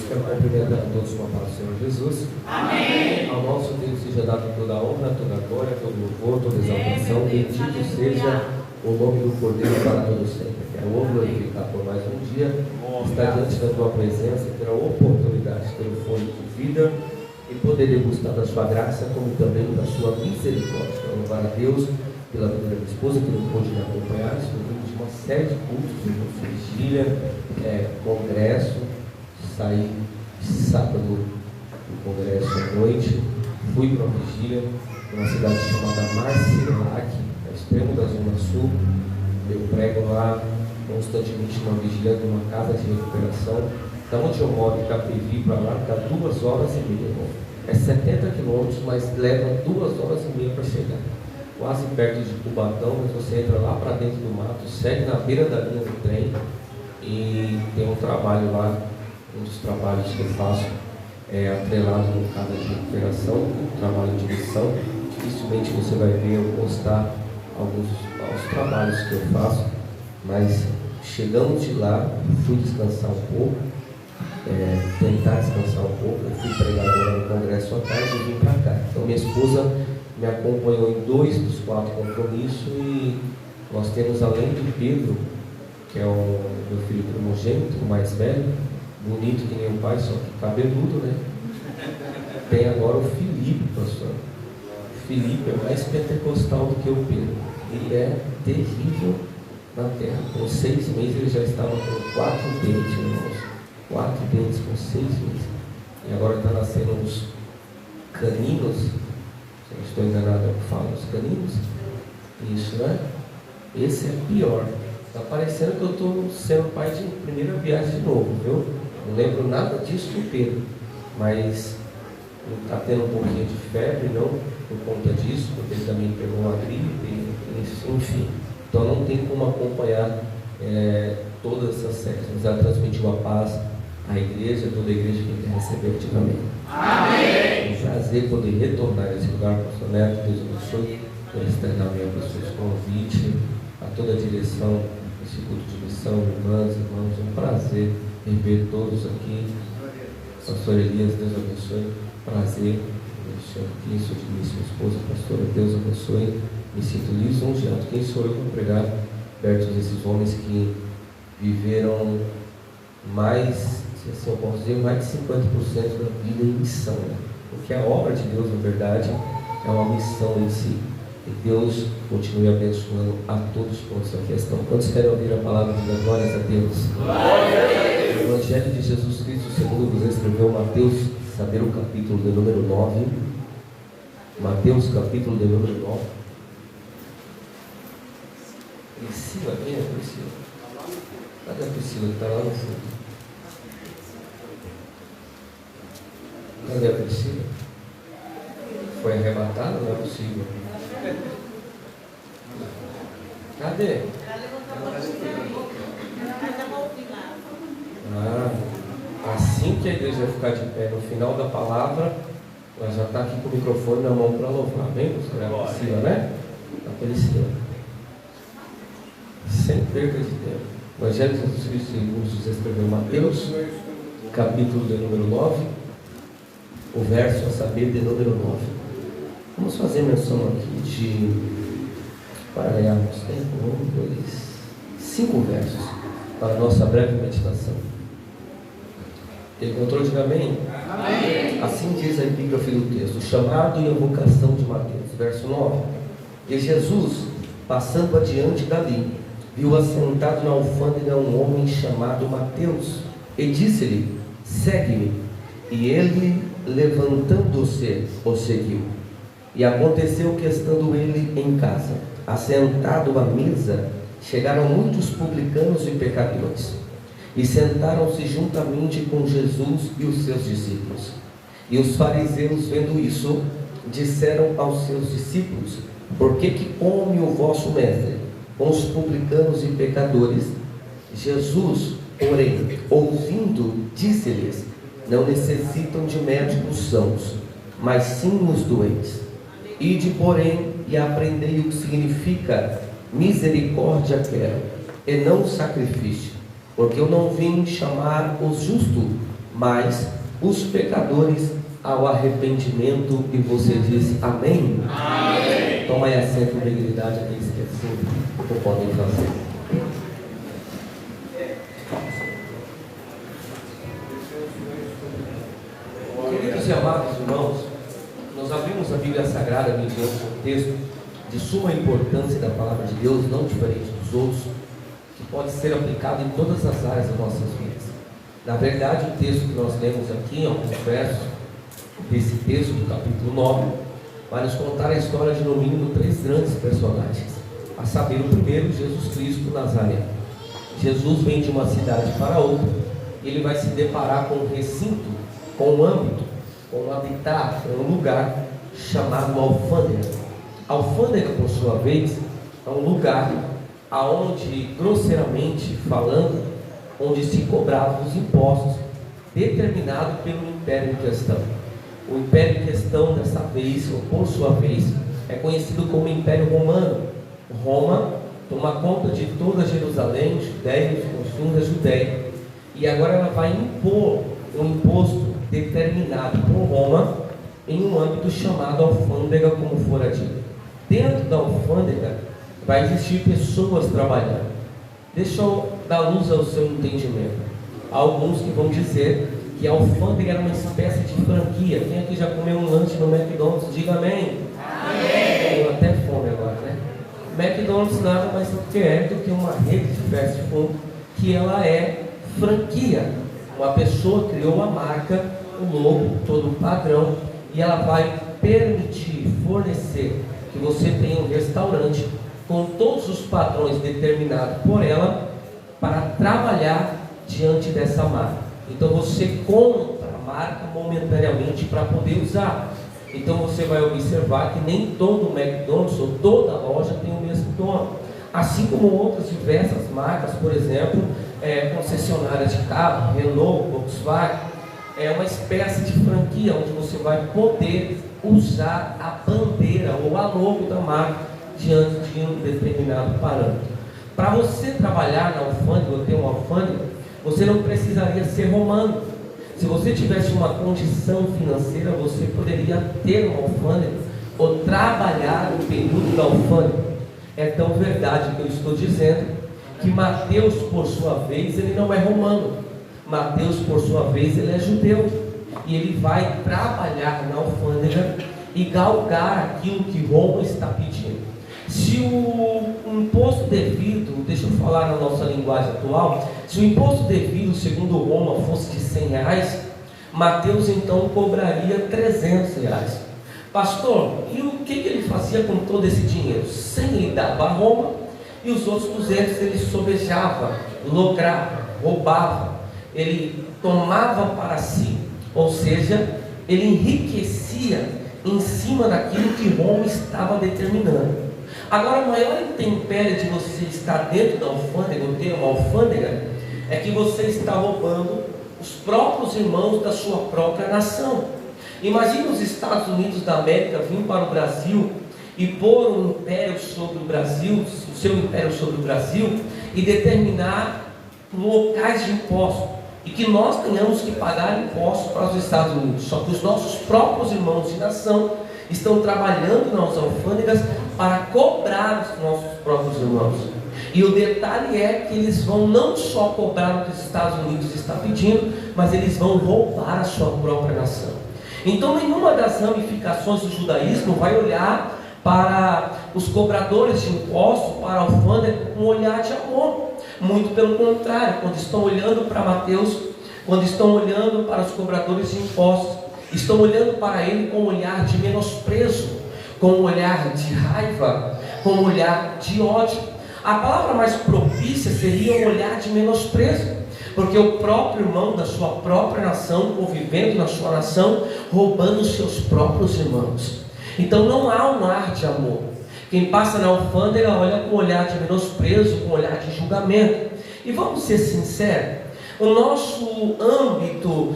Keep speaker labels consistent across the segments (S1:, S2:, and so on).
S1: Quero cumprimentar a todos com a paz do Senhor Jesus. Amém. Ao nosso Deus seja dado toda a honra, toda a glória, todo o louvor, toda a exaltação. Bendito seja o nome do Cordeiro para todo sempre. Quero o glorificar por mais um dia, estar diante da tua presença, ter a oportunidade de ter o fôlego de vida e poder degustar da sua graça, como também da sua misericórdia. Quero louvar a Deus pela vida da minha esposa, que não pôde me acompanhar. Estou vindo de uma série de cultos, de vigília, congresso. Saí sábado do congresso à noite, fui para a vigília, numa cidade chamada Marcilac, no extremo da Zona Sul. Eu prego lá constantemente numa vigília de uma casa de recuperação. Da onde eu moro, em Capivi, para lá, dá 2 horas e meia. É 70 quilômetros, mas leva 2 horas e meia para chegar. Quase perto de Cubatão, mas você entra lá para dentro do mato, segue na beira da linha do trem e tem um trabalho lá. Um dos trabalhos que eu faço é atrelado no casa de recuperação, um trabalho de missão. Dificilmente você vai ver eu postar alguns trabalhos que eu faço, mas chegamos de lá, fui descansar um pouco, tentar descansar um pouco. Eu fui pregar agora no congresso à tarde e vim para cá. Então minha esposa me acompanhou em 2 dos 4 compromissos e nós temos, além de Pedro, que é o meu filho primogênito, o mais velho, bonito que nem o pai, só que cabeludo, né? Tem agora o Felipe, pastor. O Felipe é mais pentecostal do que o Pedro. Ele é terrível na terra. Com 6 meses ele já estava com 4 dentes, irmãos. 4 dentes com 6 meses. E agora está nascendo uns caninos. Se eu estou enganado, eu falo os caninos. Isso, né? Esse é pior. Está parecendo que eu estou sendo pai de primeira viagem de novo, viu? Não lembro nada disso do Pedro, mas está tendo um pouquinho de febre, não por conta disso, porque ele também pegou uma gripe, enfim. Então não tem como acompanhar todas essas séries, mas ela transmitiu a paz à igreja, toda a igreja que quer receber ativamente. Amém! É um prazer poder retornar a esse lugar, pastor Neto. Deus abençoe por externar minha pessoa esse convite, a toda a direção desse culto de missão, irmãs, irmãos, é um prazer rever todos aqui. Pastor Elias, Deus abençoe. Prazer, estou aqui, sou de mim, sua esposa, pastora, Deus abençoe. Me sinto lisonjeado. Quem sou eu para pregar perto desses homens que viveram mais, se assim eu posso dizer, mais de 50% da vida em missão, né? Porque a obra de Deus, na verdade, é uma missão em si. Que Deus continue abençoando a todos quantos aqui estão. Quantos querem ouvir a palavra de Deus? Glórias a Deus. Glória a Deus. O Evangelho de Jesus Cristo, segundo vos escreveu Mateus, saber o capítulo de número 9. Mateus, capítulo de número 9. Priscila, quem é Priscila? Cadê a Priscila que está lá no fundo? Cadê a Priscila? Foi arrebatada? Não é possível. Cadê? Assim que a igreja ficar de pé no final da palavra, ela já está aqui com o microfone na mão para louvar. Bem, pastor? É a Priscila, né? A Priscila. Sem perda de tempo. O Evangelho de Jesus Cristo, segundo Jesus escreveu Mateus, capítulo de número 9, o verso a saber de número 9. Vamos fazer menção aqui para ganharmos tempo, 5 versos para a nossa breve meditação. Encontrou? Diga amém? Amém. Assim diz a epígrafe do texto: o chamado e a vocação de Mateus, verso 9. E Jesus, passando adiante dali, viu assentado na alfândega um homem chamado Mateus, e disse-lhe: segue-me. E ele, levantando-se, o seguiu. E aconteceu que, estando ele em casa, assentado à mesa, chegaram muitos publicanos e pecadores, e sentaram-se juntamente com Jesus e os seus discípulos. E os fariseus, vendo isso, disseram aos seus discípulos: por que come o vosso mestre com os publicanos e pecadores? Jesus, porém, ouvindo, disse-lhes: não necessitam de médicos sãos, mas sim os doentes. Ide, porém, e aprendei o que significa misericórdia quero, e não sacrifício, porque eu não vim chamar os justos, mas os pecadores ao arrependimento. E você diz amém? Amém. Toma aí assento com dignidade, aqueles que assim o podem fazer. Queridos e amados irmãos, nós abrimos a Bíblia Sagrada mediante um texto de suma importância da palavra de Deus, não diferente dos outros, que pode ser aplicado em todas as áreas das nossas vidas. Na verdade, o texto que nós lemos aqui, alguns versos desse texto, do capítulo 9, vai nos contar a história de no mínimo 3 grandes personagens, a saber, o primeiro, Jesus Cristo Nazareno. Jesus vem de uma cidade para outra, ele vai se deparar com um recinto, com um âmbito, com um habitat, com um lugar chamado alfândega. Alfândega, por sua vez, é um lugar aonde, grosseiramente falando, onde se cobravam os impostos determinados pelo império em questão. O império em questão, dessa vez, ou por sua vez, é conhecido como Império Romano. Roma toma conta de toda Jerusalém, Judéia, os confins da Judéia, e agora ela vai impor um imposto determinado por Roma em um âmbito chamado alfândega, como fora dito. Dentro da alfândega vai existir pessoas trabalhando. Deixa eu dar luz ao seu entendimento. Há alguns que vão dizer que a alfândega era uma espécie de franquia. Quem aqui já comeu um lanche no McDonald's? Diga amém. Amém. Tenho até fome agora, né? McDonald's nada mais do que uma rede de fast food, que ela é franquia. Uma pessoa criou a marca, o logo, todo o padrão, e ela vai permitir, fornecer que você tenha um restaurante com todos os padrões determinados por ela para trabalhar diante dessa marca. Então você compra a marca momentaneamente para poder usar. Então você vai observar que nem todo McDonald's ou toda loja tem o mesmo dono. Assim como outras diversas marcas, por exemplo, concessionárias de carro, Renault, Volkswagen, é uma espécie de franquia onde você vai poder usar a bandeira ou a logo da marca diante de um determinado parâmetro. Para você trabalhar na alfândega ou ter uma alfândega, você não precisaria ser romano. Se você tivesse uma condição financeira, você poderia ter uma alfândega ou trabalhar no período da alfândega. É tão verdade que eu estou dizendo que Mateus, por sua vez, ele não é romano. Mateus, por sua vez, ele é judeu. E ele vai trabalhar na alfândega e galgar aquilo que Roma está pedindo. Se o imposto devido, deixa eu falar na nossa linguagem atual, se o imposto devido, segundo Roma, fosse de R$100, Mateus então cobraria R$300. Pastor, e o que ele fazia com todo esse dinheiro? 100 ele dava a Roma e os outros 200 ele sobejava, lograva, roubava, ele tomava para si, ou seja, ele enriquecia em cima daquilo que Roma estava determinando. Agora, a maior intempérie de você estar dentro da alfândega, ou ter uma alfândega, é que você está roubando os próprios irmãos da sua própria nação. Imagine os Estados Unidos da América vir para o Brasil e pôr um império sobre o Brasil, o seu império sobre o Brasil, e determinar locais de impostos, e que nós tenhamos que pagar impostos para os Estados Unidos. Só que os nossos próprios irmãos de nação estão trabalhando nas alfândegas para cobrar os nossos próprios irmãos. E o detalhe é que eles vão não só cobrar o que os Estados Unidos está pedindo, mas eles vão roubar a sua própria nação. Então nenhuma das ramificações do judaísmo vai olhar para os cobradores de impostos, para a alfândega, com um olhar de amor. Muito pelo contrário, quando estão olhando para Mateus, quando estão olhando para os cobradores de impostos, estão olhando para ele com um olhar de menosprezo, com um olhar de raiva, com um olhar de ódio. A palavra mais propícia seria um olhar de menosprezo, porque o próprio irmão da sua própria nação, convivendo na sua nação, roubando os seus próprios irmãos. Então não há um ar de amor. Quem passa na alfândega olha com um olhar de menosprezo, com um olhar de julgamento. E vamos ser sinceros, o nosso âmbito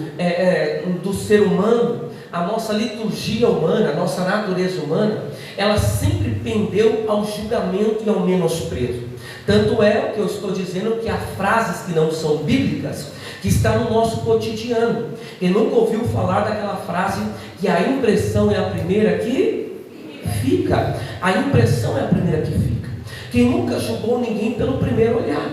S1: do ser humano, a nossa liturgia humana, a nossa natureza humana, ela sempre pendeu ao julgamento e ao menosprezo. Tanto é o que eu estou dizendo, que há frases que não são bíblicas,
S2: que está no nosso cotidiano. Quem nunca ouviu falar daquela frase que a impressão é a primeira que fica? A impressão é a primeira que fica. Quem nunca julgou ninguém pelo primeiro olhar?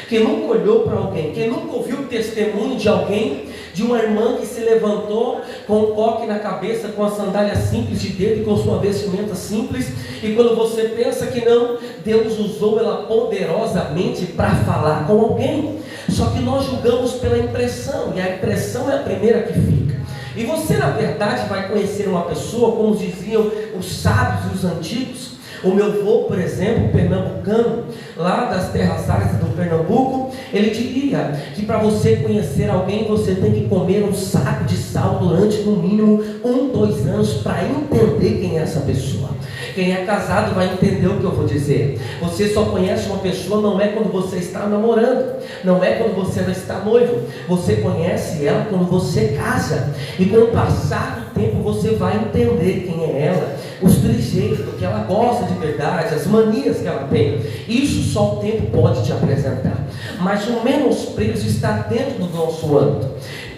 S2: Quem nunca olhou para alguém? Quem nunca ouviu o testemunho de alguém, de uma irmã que se levantou com um coque na cabeça, com a sandália simples de dedo e com sua vestimenta simples, e quando você pensa que não, Deus usou ela poderosamente para falar com alguém? Só que nós julgamos pela impressão, e a impressão é a primeira que fica. E você, na verdade, vai conhecer uma pessoa, como diziam os sábios e os antigos. O meu avô, por exemplo, pernambucano, lá das terras áridas do Pernambuco, ele diria que para você conhecer alguém, você tem que comer um saco de sal durante no mínimo 2 anos para entender quem é essa pessoa. Quem é casado vai entender o que eu vou dizer. Você só conhece uma pessoa não é quando você está namorando, não é quando você não está noivo. Você conhece ela quando você casa. E com o passar do tempo você vai entender quem é ela, os trejeitos, o que ela gosta de verdade, as manias que ela tem. Isso só o tempo pode te apresentar. Mas o menosprezo está dentro do nosso âmbito.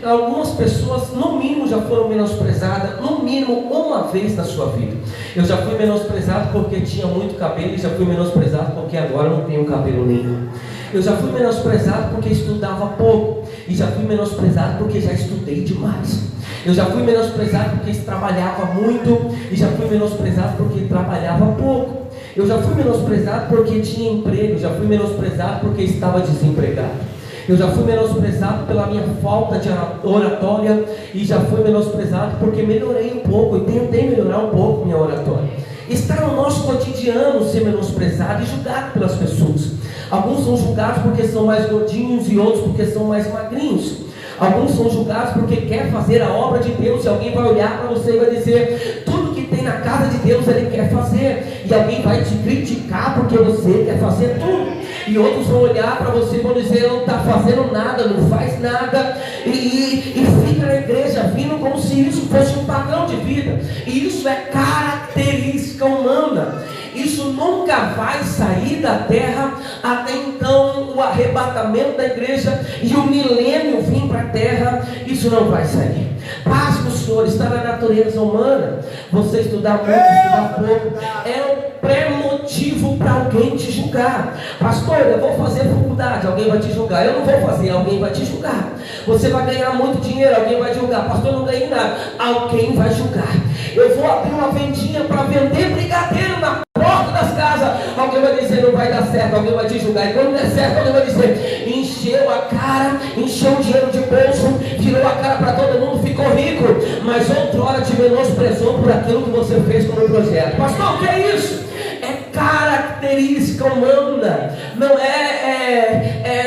S2: Algumas pessoas, no mínimo, já foram menosprezadas, no mínimo, uma vez na sua vida. Eu já fui menosprezado porque tinha muito cabelo, e já fui menosprezado porque agora não tenho cabelo nenhum. Eu já fui menosprezado porque estudava pouco, e já fui menosprezado porque já estudei demais. Eu já fui menosprezado porque trabalhava muito, e já fui menosprezado porque trabalhava pouco. Eu já fui menosprezado porque tinha emprego, já fui menosprezado porque estava desempregado. Eu já fui menosprezado pela minha falta de oratória, e já fui menosprezado porque melhorei um pouco, e tentei melhorar um pouco minha oratória. Está no nosso cotidiano ser menosprezado e julgado pelas pessoas. Alguns são julgados porque são mais gordinhos e outros porque são mais magrinhos. Alguns são julgados porque quer fazer a obra de Deus, e alguém vai olhar para você e vai dizer: tudo que tem na casa de Deus ele quer fazer, e alguém vai te criticar porque você quer fazer tudo. E outros vão olhar para você e vão dizer: não está fazendo nada, não faz nada, e fica na igreja vindo como se isso fosse um padrão de vida. E isso é característica humana. Isso nunca vai sair da terra até então o arrebatamento da igreja e o milênio vir para a terra. Isso não vai sair. Paz do Senhor está na natureza humana. Você estudar muito, estudar pouco, é um pré-motivo para alguém te julgar. Pastor, eu vou fazer faculdade, alguém vai te julgar. Eu não vou fazer, alguém vai te julgar. Você vai ganhar muito dinheiro, alguém vai te julgar. Pastor, eu não ganhei nada, alguém vai julgar. Eu vou abrir uma vendinha para vender brigadeiro na porta das casas, alguém vai dizer: não vai dar certo, alguém vai te julgar. E quando der certo, alguém vai dizer: encheu a cara, encheu o dinheiro de bolso, virou a cara para todo mundo, ficou rico, mas outrora te menosprezou por aquilo que você fez como projeto. Pastor, o que é isso? É característica humana, não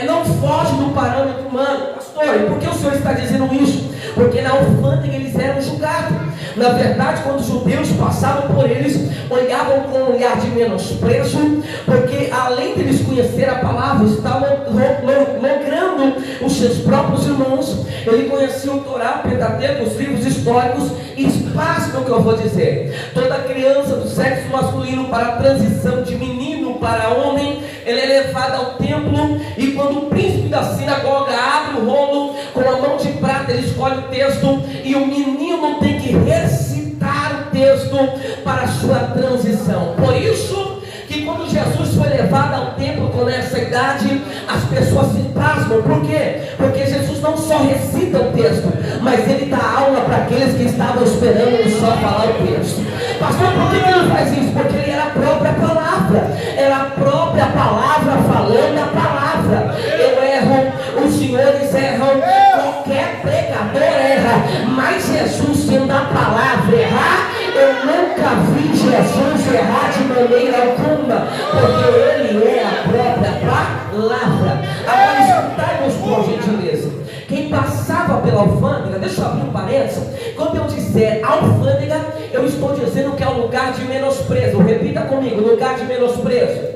S2: não foge do parâmetro humano. Pastor, e por que o senhor está dizendo isso? Porque na alfândega eles eram julgados. Na verdade, quando os judeus passavam por eles, olhavam com um olhar de menosprezo, porque além de eles conhecer a palavra, estavam logrando os seus próprios irmãos. Ele conhecia o Torá, o Pentateuco, os livros históricos, e pasmem o que eu vou dizer: toda criança do sexo masculino para a transição de menino para homem, ele é levado ao templo, e quando o príncipe da sinagoga abre o rolo, com a mão de prata ele escolhe o texto, e o menino tem que recitar o texto para a sua transição. Por isso que quando Jesus foi levado ao templo com essa idade, as pessoas se pasmam. Por quê? Porque Jesus não só recita o texto, mas ele dá aula para aqueles que estavam esperando ele só falar o texto. Pastor, por que ele faz isso? Porque ele era a própria palavra, era a própria palavra falando a palavra. Eu erro, os senhores erram, qualquer pregador erra, mas Jesus, sendo a palavra, errar, eu nunca vi Jesus errar de maneira alguma, porque ele é a própria palavra. Agora escutai-nos por gentileza. Quem passava pela alfândega, deixa eu abrir um parênteses. Quando eu disser alfândega, eu estou dizendo que é um lugar de menosprezo. Repita comigo: lugar de menosprezo.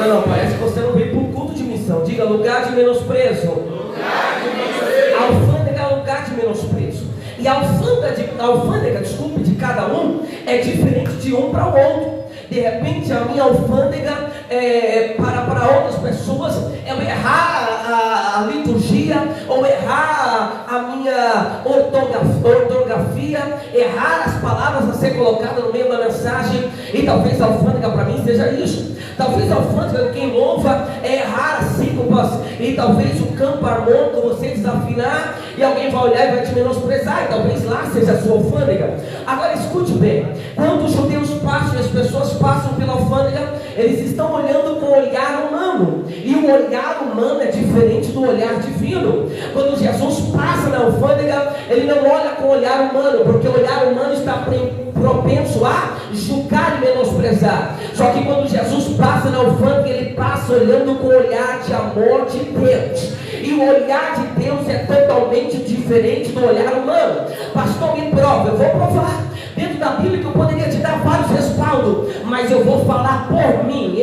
S2: Não, parece que você não veio para um culto de missão. Diga: lugar de menosprezo. Alfândega é lugar de menosprezo. E a alfândega, de cada um é diferente de um para o outro. De repente a minha alfândega para outras pessoas, eu errar a liturgia, ou errar a minha ortografia, errar as palavras a ser colocadas no meio da mensagem, e talvez a alfândega para mim seja isso. Talvez a alfândega de quem louva é errar as sílabas, e talvez o campo harmônico você desafinar, e alguém vai olhar e vai te menosprezar, e talvez lá seja a sua alfândega. Agora escute bem, quando os judeus passam, as pessoas passam pela alfândega, eles estão olhando com o olhar humano, e o olhar humano é diferente do olhar divino. Quando Jesus passa na alfândega, ele não olha com o olhar humano, porque o olhar humano está propenso a julgar e menosprezar. Só que quando Jesus passa na alfândega, ele passa olhando com o olhar de amor de Deus, e o olhar de Deus é totalmente diferente do olhar humano. Pastor, me prova. Eu vou provar. Dentro da Bíblia que eu poderia te dar vários respaldos, mas eu vou falar por mim,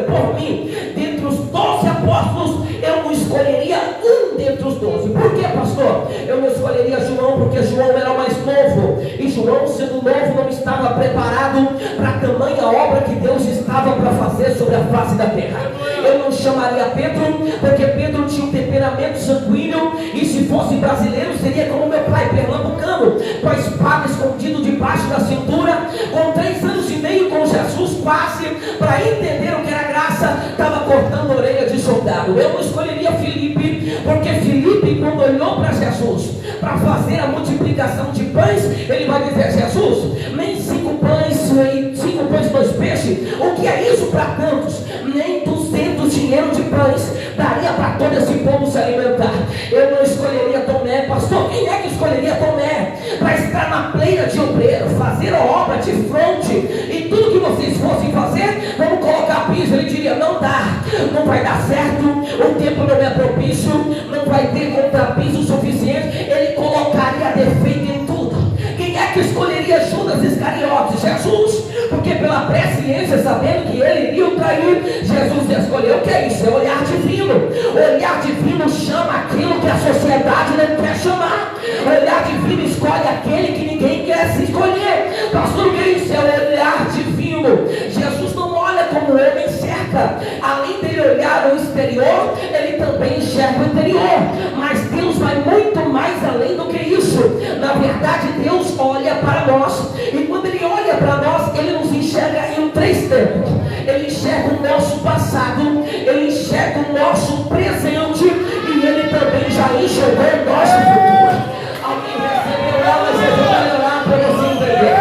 S2: por mim. Dentre os 12 apóstolos, eu não escolheria um dentre os 12. Por que, pastor? Eu não escolheria João, porque João era o mais novo, e João, sendo novo, não estava preparado para a tamanha obra que Deus estava para fazer sobre a face da terra. Eu não chamaria Pedro, porque Pedro tinha um temperamento sanguíneo, e se fosse brasileiro, seria como meu pai, pernambucano, com a espada escondida debaixo da cintura, com 3 anos e meio com Jesus, quase, para entender o que era graça, estava cortando a orelha de soldado. Eu não escolheria Filipe, porque Filipe, quando olhou para Jesus, para fazer a multiplicação de pães, ele vai dizer: Jesus, nem 5 pães e 2 peixes, o que é isso para tantos? Nem 200 dinheiro de pães daria para todo esse povo se alimentar. Eu não escolheria Tomé. Pastor, quem é que escolheria Tomé para estar na pleira de obreiro, fazer a obra de fronte, e tudo que vocês fossem fazer, vamos colocar piso? Ele diria: não dá, não vai dar certo, o tempo não é propício, não vai ter contrapiso suficiente. Ele colocaria defeito em tudo. Quem é que escolheria Judas Iscariotes? Jesus, porque pela presciência, sabendo que ele iria o trair, Jesus escolheu. O que é isso? É olhar divino. O olhar divino chama aquilo que a sociedade não quer chamar. O olhar divino escolhe aquele que ninguém quer se escolher. Pastor, o que é isso? É o olhar divino. Jesus não olha como o homem enxerga. Além dele olhar o exterior, ele também enxerga o interior. Mas Deus vai muito mais além do que isso. Na verdade, Deus olha para nós, e quando ele olha para nós, ele nos enxerga em 3 tempos. Ele enxerga o nosso passado, ele enxerga o nosso presente, e ele também já enxergou o nosso futuro. Alguém recebeu ela, mas eu vou melhorar para você entender.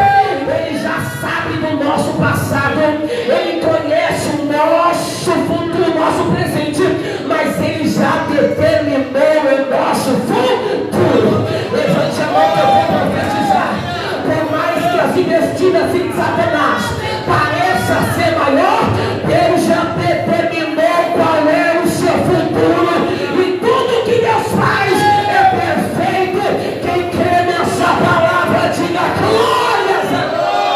S2: Ele já sabe do nosso passado, ele conhece o nosso futuro, o nosso presente, mas ele já determinou o nosso futuro. Levante a mão que eu vou profetizar. Por mais que as investidas em Satanás pareçam ser maior, Deus já determinou qual é o seu futuro, e tudo que Deus faz é perfeito. Quem crê nessa palavra, diga glórias a Deus.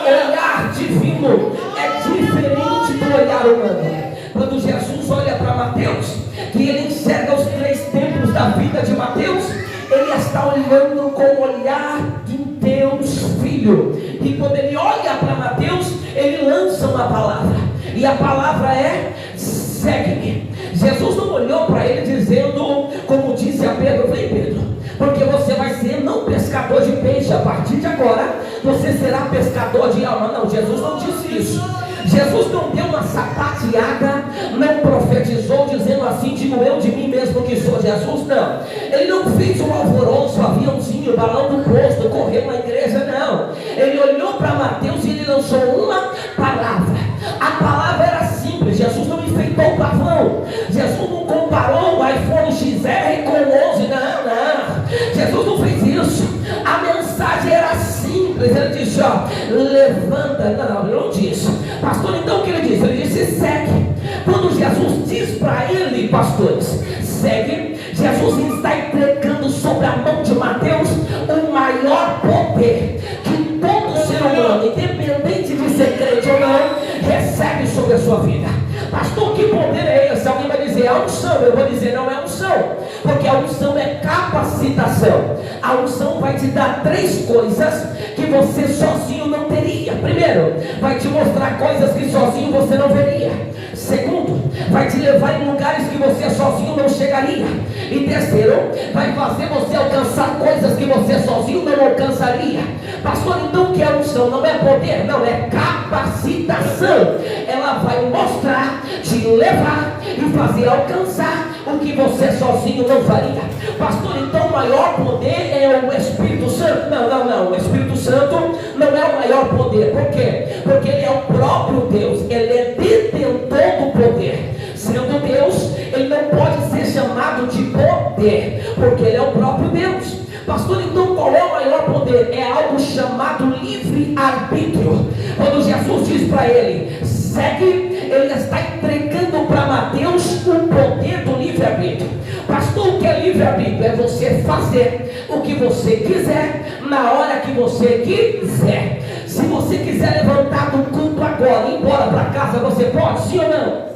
S2: Olhar divino é diferente do olhar humano. Quando Jesus olha para Mateus, que ele enxerga os 3 tempos da vida de Mateus, ele está olhando com o olhar de Deus Filho. E quando ele olha para Mateus, ele lança uma palavra, e a palavra é: segue-me. Jesus não olhou para ele dizendo, como disse a Pedro: vem, Pedro, porque você vai ser não pescador de peixe, a partir de agora você será pescador de alma. Não, Jesus não disse isso. Jesus não deu uma sapateada, não profetizou dizendo assim: digo eu de mim mesmo que sou Jesus. Não, ele não fez um alvoroço, aviãozinho, balão do posto, correu na igreja. Não, ele olhou para Mateus e ele lançou uma palavra. A palavra era simples. Jesus não enfeitou o pavão, Jesus não comparou o iPhone XR com o 11. Não, Jesus não fez isso. A mensagem era simples. Ele disse: ó, levanta. Não, ele não disse. Pastor, então o que ele disse? Ele disse: segue. Quando Jesus diz para ele, pastores, segue, Jesus está entregando sobre a mão de Mateus o maior poder que todo ser humano, independente de ser crente ou não, recebe sobre a sua vida. Pastor, que poder é esse? Alguém vai dizer: é a unção. Eu vou dizer: não é a unção, porque a unção é capaz capacitação. A unção vai te dar 3 coisas que você sozinho não teria. Primeiro, vai te mostrar coisas que sozinho você não veria. Segundo, vai te levar em lugares que você sozinho não chegaria. E terceiro, vai fazer você alcançar coisas que você sozinho não alcançaria. Pastor, então o que é unção? Não é poder, não, é capacitação. Ela vai mostrar, te levar e fazer alcançar o que você sozinho não faria. Pastor, então o maior poder é o Espírito Santo? Não, o Espírito Santo não é o maior poder. Por quê? Porque ele é o próprio Deus, ele é detentor do poder. Sendo Deus, ele não pode ser chamado de poder, porque ele é o próprio Deus. Pastor, então qual é o maior poder? É algo chamado livre-arbítrio. Quando Jesus diz para ele, segue, ele está entregando para Mateus o poder do livre-arbítrio. Pastor, o que é livre-arbítrio? É você fazer o que você quiser, na hora que você quiser. Se você quiser levantar do culto agora e ir embora para casa, você pode, sim ou não?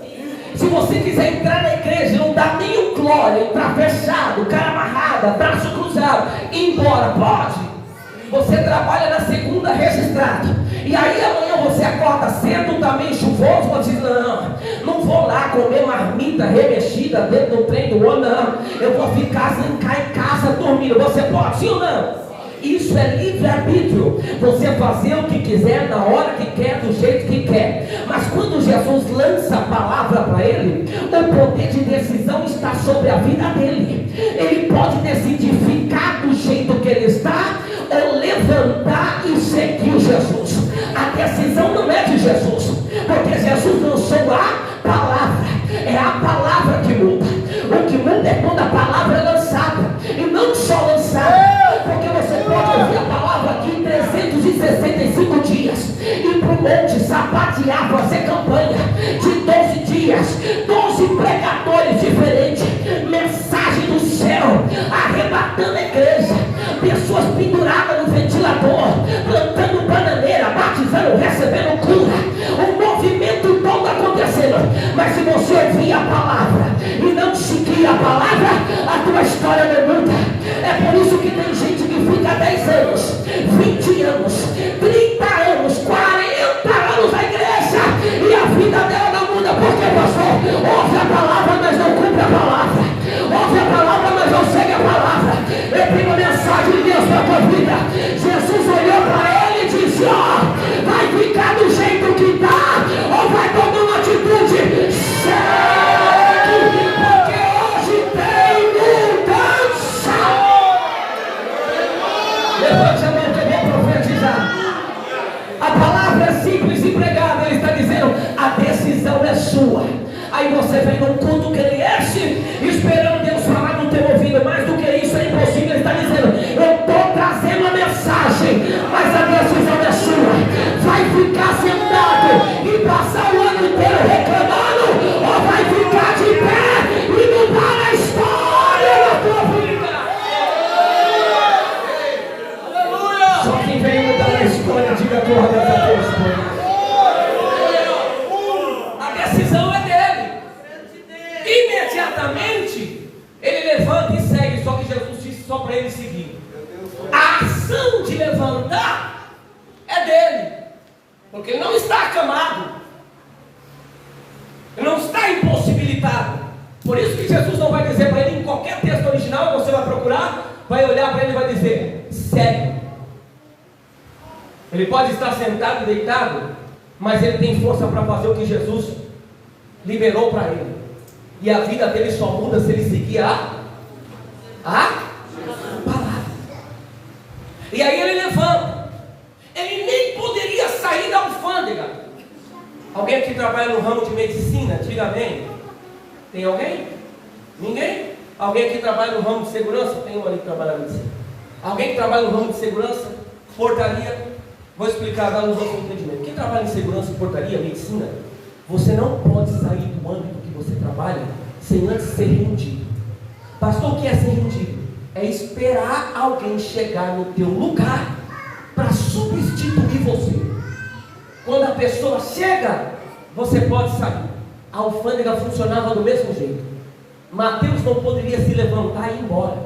S2: Se você quiser entrar na igreja e não dar nenhum glória, entrar fechado, cara amarrada, braço cruzado, ir embora, pode. Você trabalha na segunda registrado, e aí amanhã você acorda cedo, tá meio chuvoso, você diz, não vou lá comer marmita remexida dentro do trem do ônibus, não, eu vou ficar em casa dormindo. Você pode, sim ou não? Isso é livre-arbítrio, você fazer o que quiser, na hora que quer, do jeito que quer. Mas quando Jesus lança a palavra para ele, o poder de decisão está sobre a vida dele. Ele pode decidir ficar do jeito que ele está, ou levantar e seguir Jesus. A decisão não é de Jesus, porque Jesus lançou a palavra. É a palavra que muda. O que muda é quando a palavra é lançada, e não só lançada, porque você pode ouvir a palavra aqui em 365 dias, ir para o monte, sapatear, fazer campanha de 12 dias, 12 pregadores diferentes, mensagem do céu, arrebatando a igreja, pessoas penduradas no ventilador, plantando bananeira, batizando, recebendo cura, o movimento todo acontecendo. Mas se você ouvir a palavra e não seguir a palavra, a tua história não muda. É por isso que tem gente que fica 10 anos, 20 anos, 30 anos, 40 anos na igreja, e a vida dela não muda. Porque, pastor, ouve a palavra, mas não cumpre a palavra. Ouve a palavra, mas não segue a palavra. Eu tenho uma mensagem de Deus para a tua vida. Jesus olhou para ele e disse, vai ficar do jeito que está, ou vai tomar uma atitude? Segue, porque hoje tem mudança. Levante a mão que eu vou profetizar. A palavra é simples e pregada. Ele está dizendo, a decisão é sua. Aí você vem num culto que ele enche, esperando Deus falar no teu ouvido. Mais do que isso é impossível. Ele está dizendo, eu estou trazendo a mensagem, mas a decisão é sua. Vai ficar sentado e passar o ano inteiro reclamando, ou vai ficar de pé e mudar a história da tua vida? Aleluia! Só quem veio mudar a história, diga glória a Deus por isso. A decisão é dele. Imediatamente ele levanta e segue. Só que Jesus disse só para ele seguir. A ação de levantar é dele, porque ele não está acamado, ele não está impossibilitado. Por isso que Jesus não vai dizer para ele, em qualquer texto original que você vai procurar, vai olhar para ele e vai dizer, segue. Ele pode estar sentado e deitado, mas ele tem força para fazer o que Jesus liberou para ele. E a vida dele só muda se ele seguir a palavra. E aí ele levanta. Ele nem poderia sair da alfândega. Alguém aqui trabalha no ramo de medicina? Diga amém. Tem alguém? Ninguém? Alguém aqui trabalha no ramo de segurança? Tem um ali que trabalha na medicina. Alguém que trabalha no ramo de segurança? Portaria? Vou explicar, dar um outro entendimento. Quem trabalha em segurança, portaria, medicina, você não pode sair do âmbito que você trabalha sem antes ser rendido. Pastor, o que é ser rendido? É esperar alguém chegar no teu lugar para substituir você. Quando a pessoa chega, você pode sair. A alfândega funcionava do mesmo jeito. Mateus não poderia se levantar e ir embora.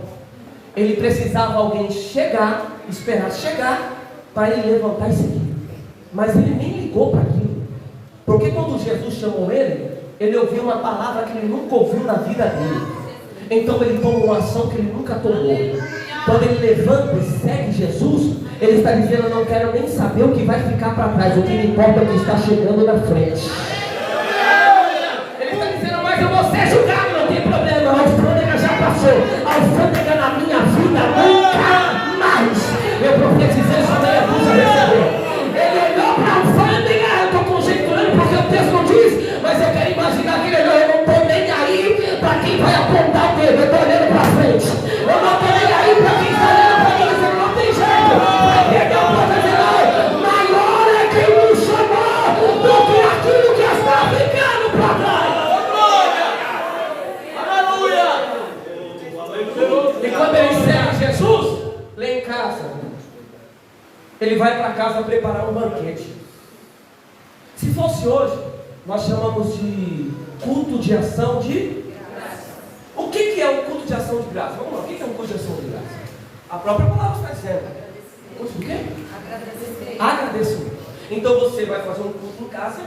S2: Ele precisava alguém chegar, esperar chegar, para ele levantar e seguir. Mas ele nem ligou para aquilo. Porque quando Jesus chamou ele ouviu uma palavra que ele nunca ouviu na vida dele. Então ele tomou uma ação que ele nunca tomou. Quando ele levanta e segue Jesus, ele está dizendo: eu não quero nem saber o que vai ficar para trás, o que me importa é o que está chegando na frente. Ele está dizendo: mas eu vou ser julgado, não tem problema, a alfândega já passou, a alfândega na minha vida nunca mais. Eu profetizei sobre a cruz a receber. Ele olhou para a alfândega, eu estou conjecturando porque o texto não diz, mas eu quero imaginar que ele olhou: eu não estou nem aí para quem vai apontar o dedo, eu estou olhando para frente. Eu não estou nem aí para quem está olhando para mim, você não tem jeito. Maior é quem nos chamou do que aquilo que está ficando para trás. E quando ele segue Jesus, lá em casa, ele vai para casa preparar um banquete. Se fosse hoje, nós chamamos de culto de ação de graça. O que é o culto de ação de graça? Vamos lá, o que é um culto de ação de graça? A própria palavra está dizendo. O quê? Agradecimento. Então você vai fazer um culto em casa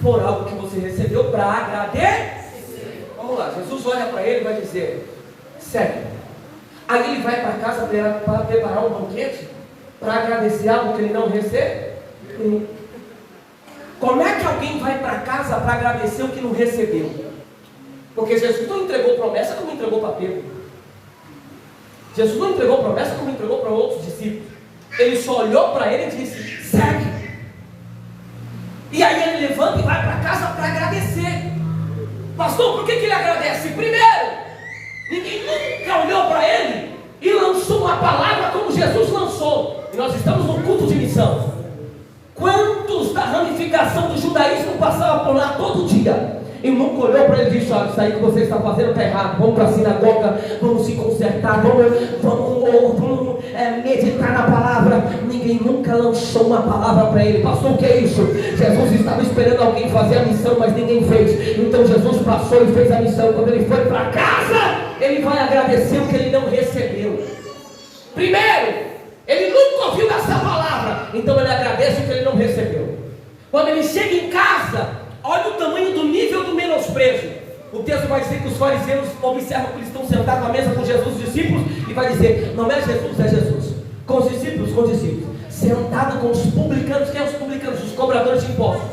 S2: por algo que você recebeu para agradecer. Vamos lá, Jesus olha para ele e vai dizer: segue. Aí ele vai para casa para preparar um banquete para agradecer algo que ele não recebeu. Como é que alguém vai para casa para agradecer o que não recebeu? Porque Jesus não entregou promessa como entregou para Pedro. Jesus não entregou promessa como entregou para outros discípulos. Ele só olhou para ele e disse: segue. E aí ele levanta e vai para casa para agradecer. Pastor, por que ele agradece? Primeiro, ninguém nunca olhou para ele e lançou uma palavra como Jesus lançou. E nós estamos no culto de missão. Quantos da ramificação do judaísmo passavam por lá todo dia e nunca olhou para ele e disse: olha, isso aí que você está fazendo está errado, vamos para a sinagoga, vamos se consertar, vamos meditar na palavra. Ninguém nunca lançou uma palavra para ele. Pastor, o que é isso? Jesus estava esperando alguém fazer a missão, mas ninguém fez. Então Jesus passou e fez a missão. Quando ele foi para casa, ele vai agradecer o que ele não recebeu. Primeiro, ele nunca ouviu essa palavra, então ele agradece o que ele não recebeu. Quando ele chega em casa, olha o tamanho do nível do menosprezo. O texto vai dizer que os fariseus observam que eles estão sentados à mesa com Jesus e os discípulos, e vai dizer: não é Jesus, é Jesus. Com os discípulos, sentado com os publicanos. Quem é os publicanos? Os cobradores de impostos.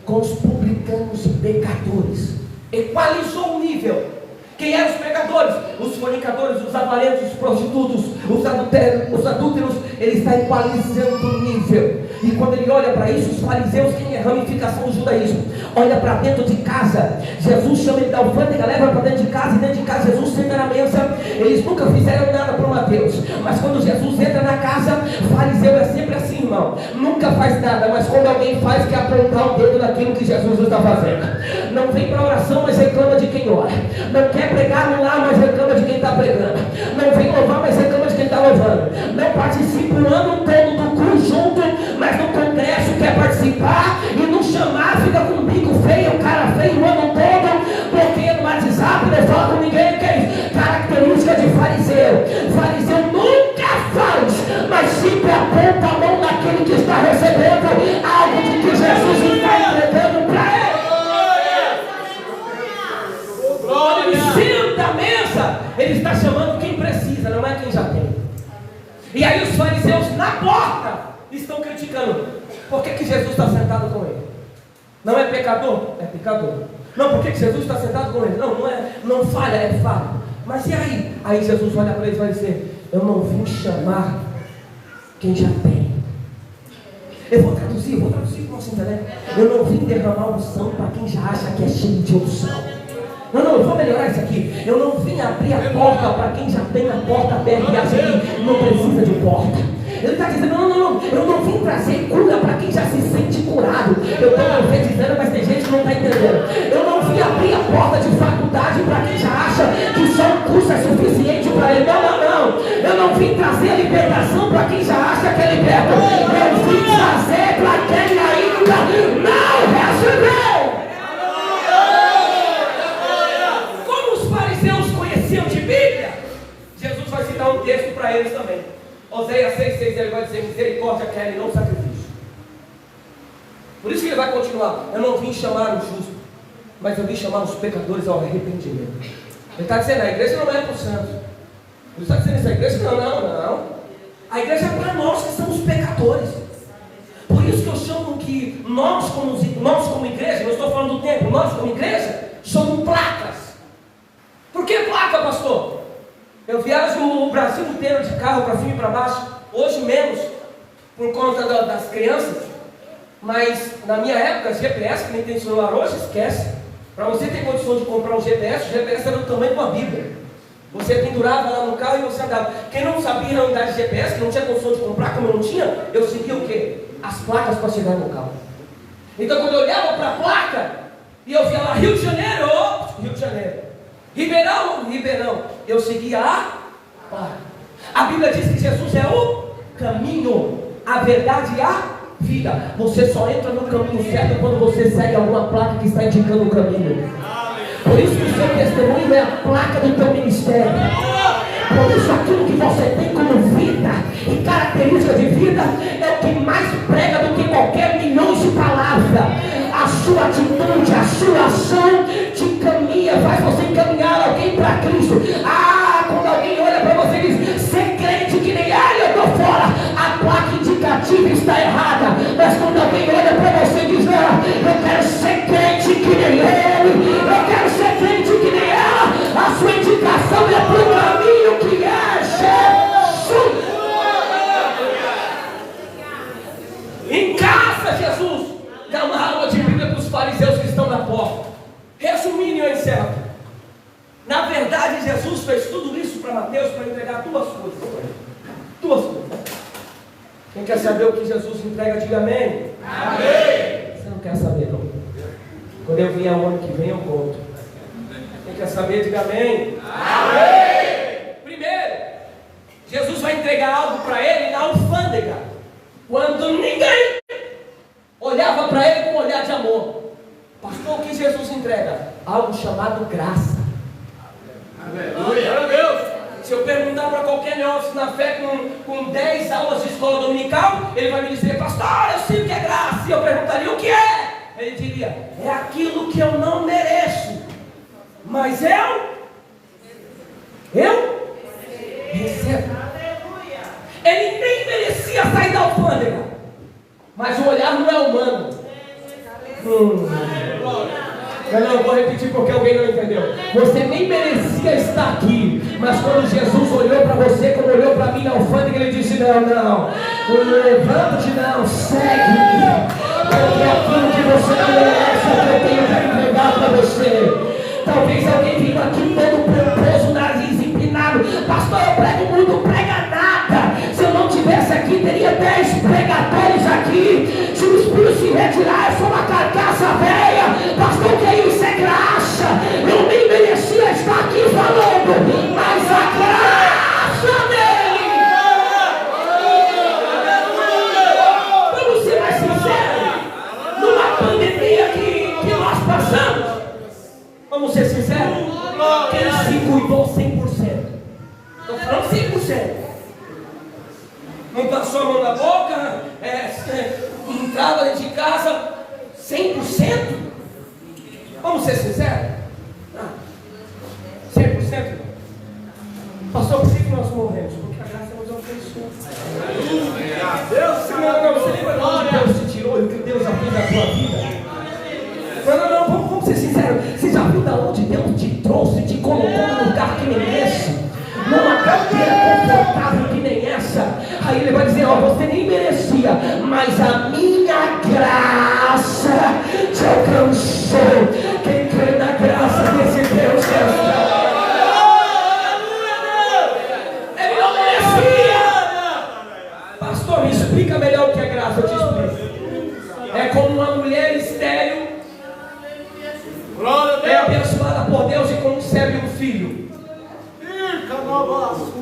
S2: Com os publicanos pecadores. Equalizou o nível. Quem eram os pecadores? Os fornicadores, os avarentos, os prostitutos, os adúlteros. Ele está equalizando o nível. E quando ele olha para isso, os fariseus, quem é a ramificação do judaísmo, olha para dentro de casa. Jesus chama ele da alfândega, leva para dentro de casa, e dentro de casa Jesus senta na mesa. Eles nunca fizeram nada para Mateus, mas quando Jesus entra na casa, fariseu é sempre assim, irmão. Nunca faz nada, mas quando alguém faz, quer apontar o dedo naquilo que Jesus está fazendo. Não vem para oração, mas reclama de quem ora. Não quer pregar no lar, mas reclama de quem está pregando. Não vem louvar, mas reclama de quem está louvando. Não participa o ano todo do conjunto, mas no congresso quer participar, e no chamar fica com um bico feio, o cara feio o ano todo, porque no WhatsApp não fala com ninguém. Que é característica de fariseu. Fariseu nunca faz, mas sempre aponta a mão naquele que está recebendo algo de que Jesus está entregando para ele. Quando ele senta à mesa, ele está chamando quem precisa, não é quem já tem. E aí os fariseus na porta estão criticando: por que Jesus está sentado com ele? Não é pecador? É pecador. Não, por que Jesus está sentado com ele? Não, não é, não falha, é falha. Mas e aí? Aí Jesus olha para eles e vai dizer: eu não vim chamar quem já tem. Eu vou traduzir para o nosso intelecto. Eu não vim derramar unção para quem já acha que é cheio de unção. Não, eu vou melhorar isso aqui. Eu não vim abrir a porta para quem já tem a porta aberta e acha que não precisa de porta. Ele está dizendo: não, eu não vim trazer cura para quem já se sente curado. Eu estou profetizando, mas tem gente que não está entendendo. Eu não vim abrir a porta de faculdade para quem já acha que só um curso é suficiente para ele. Não. Eu não vim trazer libertação para quem já acha que é liberto. Eu vim trazer para quem ainda não recebeu. Como os fariseus conheciam de Bíblia, Jesus vai citar um texto para eles também. Oséias 6,6 ele vai dizer: misericórdia quer e não sacrifício. Por isso que ele vai continuar: eu não vim chamar os justos, mas eu vim chamar os pecadores ao arrependimento. Ele está dizendo: a igreja não é para os santos. Ele está dizendo isso: a igreja não. A igreja é para nós que somos pecadores. Por isso que eu chamo que nós como igreja, não estou falando do templo, nós como igreja somos placas. Por que placa, pastor? Eu viajo o Brasil inteiro de carro para cima e para baixo. Hoje menos, por conta das crianças. Mas na minha época, GPS, que nem tem celular hoje, esquece. Para você ter condição de comprar um GPS, o GPS era do tamanho de uma Bíblia. Você pendurava lá no carro e você andava. Quem não sabia andar de GPS, que não tinha condição de comprar, como eu não tinha, eu seguia o quê? As placas para chegar no carro. Então quando eu olhava para a placa, e eu via lá Rio de Janeiro, Rio de Janeiro. Ribeirão, eu seguia a placa. A Bíblia diz que Jesus é o caminho, a verdade e a vida. Você só entra no caminho certo quando você segue alguma placa que está indicando o caminho. Por isso que o seu testemunho é a placa do teu ministério. Por isso aquilo que você tem como vida e característica de vida é o que mais prega do que qualquer milhão de palavras. A sua atitude, a sua ação te encaminha, faz você encaminhar alguém para Cristo. Quando alguém olha para você e diz: ser crente que nem ele, eu estou fora, a placa indicativa está errada. Mas quando alguém olha para você e diz: eu quero ser crente que nem ele, eu quero ser crente que nem ela, a sua indicação é para o caminho que é Jesus. Em casa, Jesus dá uma aula de Bíblia para os fariseus que estão na porta. Resumindo, eu encerro. Na verdade, Jesus fez tudo isso para Mateus para entregar duas coisas. Quem quer saber o que Jesus entrega, diga amém. Amém. Você não quer saber, não? Quando eu vier o ano que vem, eu conto. Quem quer saber, diga amém. Amém. Primeiro, Jesus vai entregar algo para ele na alfândega, quando ninguém olhava para ele com um olhar de amor. Pastor, o que Jesus entrega? Algo chamado graça. Glória a Deus. Se eu perguntar para qualquer neófito na fé com 10 aulas de escola dominical, ele vai me dizer: pastor, eu sei o que é graça. E eu perguntaria: o que é? Ele diria: é aquilo que eu não mereço, mas eu recebo. Ele nem merecia sair da alfândega, mas o olhar não é humano. Eu vou repetir porque alguém não entendeu. Você nem merecia estar aqui, mas quando Jesus olhou para você, como olhou para mim na alfândega, ele disse: não, levanta-te, não, segue, porque aquilo que você não merece é o que eu tenho para entregar para você. Talvez alguém vindo aqui todo pomposo, nariz empinado: pastor, eu prego muito, prega nada. Se eu não tivesse aqui, teria 10 pregadores aqui. Se o Espírito se retirar, eu sou uma carcaça velha. Pastor, que isso é graça. Eu nem merecia estar aqui falando, mas a graça dele. Vamos ser mais sinceros. Numa pandemia que nós passamos, vamos ser sinceros, quem se cuidou 100%? Estou falando 100%. Não passou a mão na boca, entrava dentro de casa 100%? Vamos ser sinceros? 100%? Pastor, por que nós morremos? Porque a graça nos alcançou. Não, você lembra de onde Deus te tirou e o que Deus já fez na tua vida? Não, vamos ser sinceros. Você já viu de onde Deus te trouxe, te colocou num lugar que nem esse? Numa cadeira confortável que nem essa. Aí ele vai dizer: você nem merecia, mas a minha graça te alcançou. Quem crê na graça desse Deus ele não merecia. Pastor, me explica melhor o que é graça. Eu te explico. É como uma mulher estéril é abençoada por Deus e concebe um filho.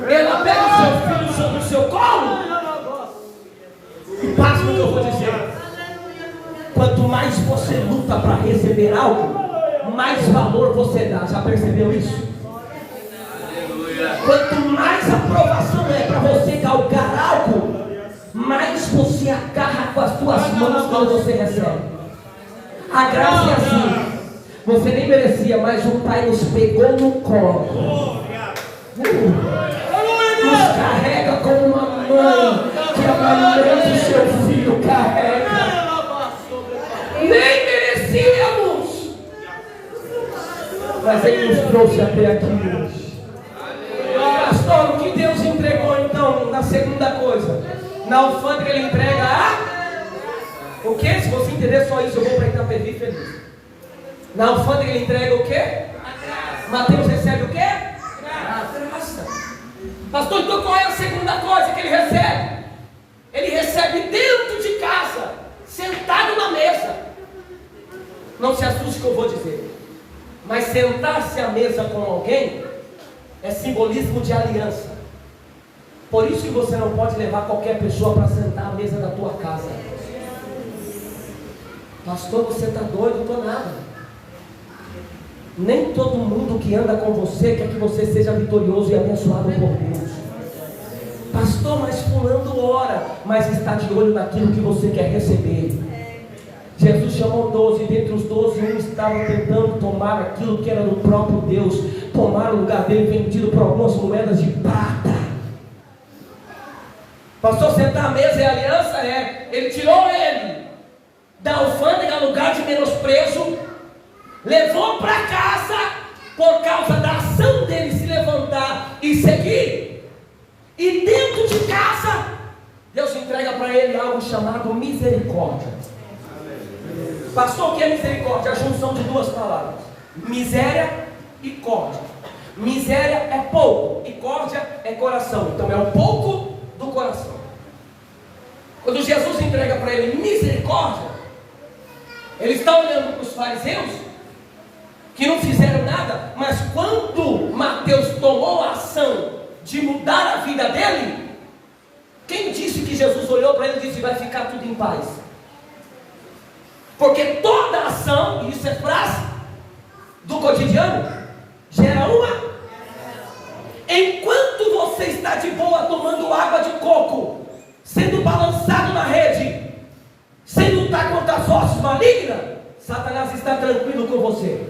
S2: Ela pega o seu filho sobre o seu colo e passa no que eu vou dizer. Quanto mais você luta para receber algo, mais valor você dá. Já percebeu isso? Quanto mais aprovação é para mãos quando você recebe. A graça é assim. Você nem merecia, mas o Pai nos pegou no colo. Nos carrega como uma mãe que amamenta o seu filho carrega. Nem merecíamos, mas Ele nos trouxe até aqui hoje. Pastor, o que Deus entregou então na segunda coisa? Na alfândega Ele entrega o que? Se você entender só isso, eu vou para Itapevi feliz. Na alfândega Ele entrega o que? Mateus recebe o que? Graça. Pastor, então qual é a segunda coisa que Ele recebe? Ele recebe dentro de casa, sentado na mesa. Não se assuste que eu vou dizer, mas sentar-se à mesa com alguém é simbolismo de aliança. Por isso que você não pode levar qualquer pessoa para sentar à mesa da tua casa. Pastor, você está doido? Não estou nada. Nem todo mundo que anda com você quer que você seja vitorioso e abençoado por Deus. Pastor, mas fulano ora, mas está de olho naquilo que você quer receber. Jesus chamou 12, dentre os 12, um estava tentando tomar aquilo que era do próprio Deus, tomar o lugar dele vendido por algumas moedas de prata. Pastor, sentar à mesa é aliança? É. Ele tirou ele da alfândega, lugar de menosprezo, levou para casa por causa da ação dele se levantar e seguir. E dentro de casa, Deus entrega para ele algo chamado misericórdia. Pastor, o que é misericórdia? A junção de duas palavras: miséria e córdia. Miséria é pouco e córdia é coração. Então é o pouco do coração. Quando Jesus entrega para ele misericórdia, ele está olhando para os fariseus que não fizeram nada, mas quando Mateus tomou a ação de mudar a vida dele, quem disse que Jesus olhou para ele e disse: vai ficar tudo em paz? Porque toda ação, e isso é frase do cotidiano, gera uma. Enquanto você está de boa tomando água de coco, sendo balançado na rede, sem lutar contra as hostes malignas, Satanás está tranquilo com você.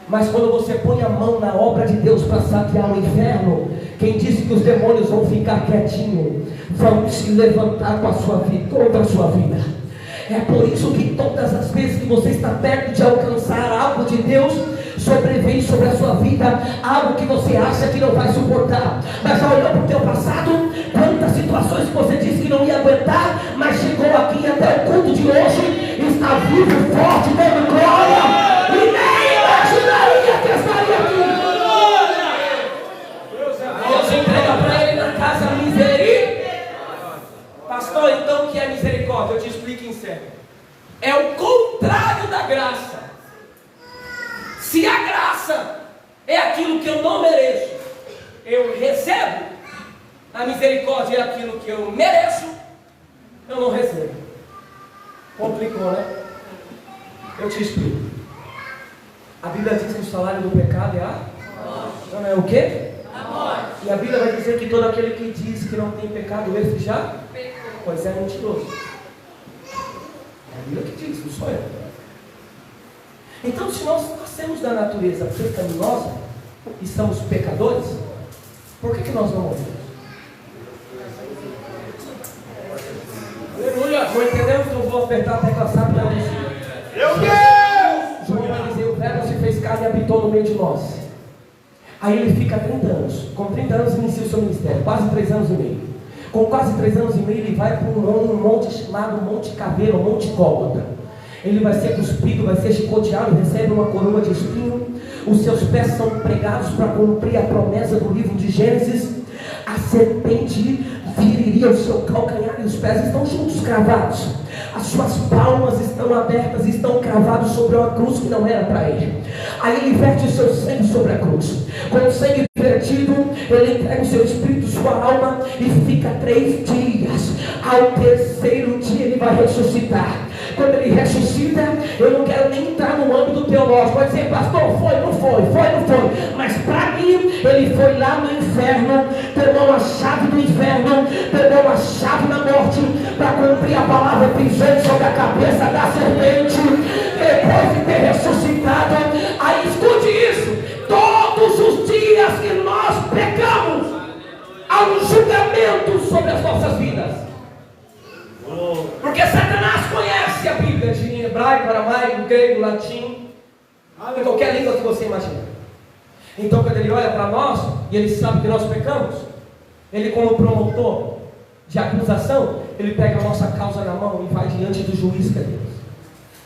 S2: Mas quando você põe a mão na obra de Deus para saquear o inferno, quem disse que os demônios vão ficar quietinhos? Vão se levantar com a sua vida, contra a sua vida. É por isso que todas as vezes que você está perto de alcançar algo de Deus, sobrevém sobre a sua vida algo que você acha que não vai suportar. Mas já olhou para o teu passado? Quantas situações que você disse que não ia aguentar, mas chegou aqui até o culto de hoje, está vivo, forte, dando glória, e nem imaginaria que estaria aqui. Deus entrega para ele na casa misericórdia. Pastor, então o que é misericórdia? Eu te explico em sério. É o contrário da graça. Se a graça é aquilo que eu não mereço, eu recebo. A misericórdia é aquilo que eu mereço, eu não recebo. Complicou, né? Eu te explico. A Bíblia diz que o salário do pecado é a morte. Então é o quê? A morte. E a Bíblia vai dizer que todo aquele que diz que não tem pecado, esse já pecou. Pois é mentiroso. É a Bíblia que diz, não sou eu. Então, se nós nascemos da natureza pecaminosa e somos pecadores, por que nós não morremos? Aleluia! Não entendemos que eu vou apertar a tecla SAP para você. Meu Deus! João vai dizer: o verbo se fez carne e habitou no meio de nós. Aí ele fica 30 anos. Com 30 anos inicia o seu ministério, quase 3 anos e meio. Com quase 3 anos e meio ele vai para um monte chamado Monte Caveira, ou Monte Gólgota. Ele vai ser cuspido, vai ser chicoteado, recebe uma coroa de espinho. Os seus pés são pregados para cumprir a promessa do livro de Gênesis. A serpente feriria o seu calcanhar e os pés estão juntos, cravados. As suas palmas estão abertas e estão cravados sobre uma cruz que não era para ele. Aí ele verte o seu sangue sobre a cruz. Com o sangue vertido, ele entrega o seu espírito, sua alma, e fica 3 dias. Ao terceiro dia ele vai ressuscitar. Quando ele ressuscita, eu não quero nem entrar no âmbito teológico. Vai dizer: pastor, foi, não foi, foi, não foi. Mas para mim, ele foi lá no inferno, tomou a chave do inferno, pegou a chave da morte para cumprir a palavra pisando sobre a cabeça da serpente, depois de ter ressuscitado. Aí escute isso: todos os dias que nós pecamos, há um julgamento sobre as nossas vidas. Porque Satanás conhece a Bíblia de hebraico, aramaico, grego, latim, em qualquer língua que você imagina. Então quando ele olha para nós e ele sabe que nós pecamos, ele, como promotor de acusação, ele pega a nossa causa na mão e vai diante do juiz que é Deus.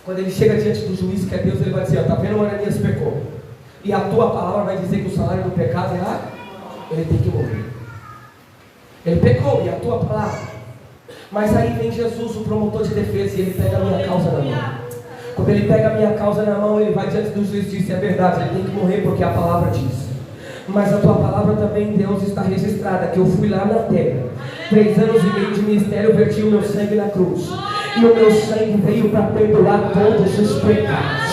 S2: Quando ele chega diante do juiz que é Deus, ele vai dizer: está vendo, o Ananias pecou, e a tua palavra vai dizer que o salário do pecado é ele tem que morrer. Ele pecou, e a tua palavra. Mas aí vem Jesus, o promotor de defesa, e ele pega a minha causa na mão. Quando ele pega a minha causa na mão, ele vai diante do juiz e diz: é verdade, ele tem que morrer porque a palavra diz. Mas a tua palavra também, Deus, está registrada, que eu fui lá na terra, 3 anos e meio de ministério, eu verti o meu sangue na cruz, e o meu sangue veio para perdoar todos os pecados.